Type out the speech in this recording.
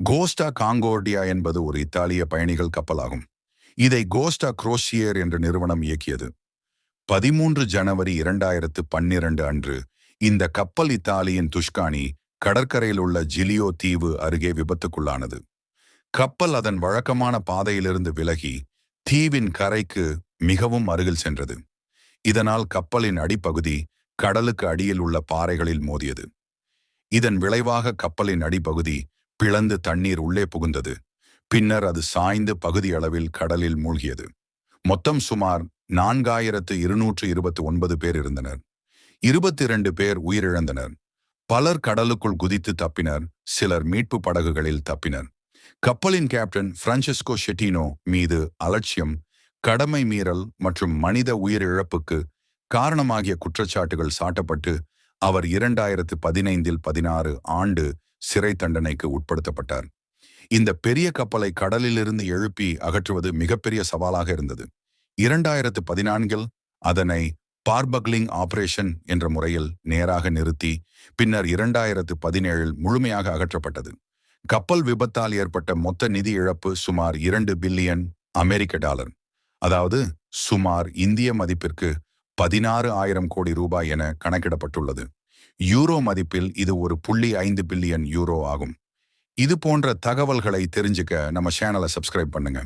Costa காங்கோர்டியா என்பது ஒரு இத்தாலிய பயணிகள் கப்பலாகும். இதை கோஸ்டா குரோஷியர் என்ற நிறுவனம் இயக்கியது. 13 ஜனவரி 2012 அன்று இந்த கப்பல் இத்தாலியின் துஷ்கானி கடற்கரையில் உள்ள ஜிலியோ தீவு அருகே விபத்துக்குள்ளானது. கப்பல் அதன் வழக்கமான பாதையிலிருந்து விலகி தீவின் கரைக்கு மிகவும் அருகில் சென்றது. இதனால் கப்பலின் அடிப்பகுதி கடலுக்கு அடியில் உள்ள பாறைகளில் மோதியது. இதன் விளைவாக கப்பலின் அடிப்பகுதி பிளந்து தண்ணீர் உள்ளே புகுந்தது. பின்னர் அது சாய்ந்து பகுதி அளவில் கடலில் மூழ்கியது. மொத்தம் சுமார் 4229 பேர் இருந்தனர். 22 பேர் உயிரிழந்தனர். பலர் கடலுக்குள் குதித்து தப்பினர். சிலர் மீட்பு படகுகளில் தப்பினர். கப்பலின் கேப்டன் பிரான்சிஸ்கோ ஷெட்டினோ மீது அலட்சியம், கடமை மீறல் மற்றும் மனித உயிரிழப்புக்கு காரணமாகிய குற்றச்சாட்டுகள் சாட்டப்பட்டு அவர் 2015 16 ஆண்டு சிறை தண்டனைக்கு உட்படுத்தப்பட்டார். இந்த பெரிய கப்பலை கடலிலிருந்து எழுப்பி அகற்றுவது மிகப்பெரிய சவாலாக இருந்தது. 2014 அதனை பார்பக்லிங் ஆபரேஷன் என்ற முறையில் நேராக நிறுத்தி பின்னர் 2017 முழுமையாக அகற்றப்பட்டது. கப்பல் விபத்தால் ஏற்பட்ட மொத்த நிதி இழப்பு சுமார் 2 பில்லியன் அமெரிக்க டாலர், அதாவது சுமார் இந்திய மதிப்பிற்கு 16,000 கோடி ரூபாய் என கணக்கிடப்பட்டுள்ளது. யூரோ மதிப்பில் இது 1.5 பில்லியன் யூரோ ஆகும். இது போன்ற தகவல்களை தெரிஞ்சுக்க நம்ம சேனலை சப்ஸ்கிரைப் பண்ணுங்க.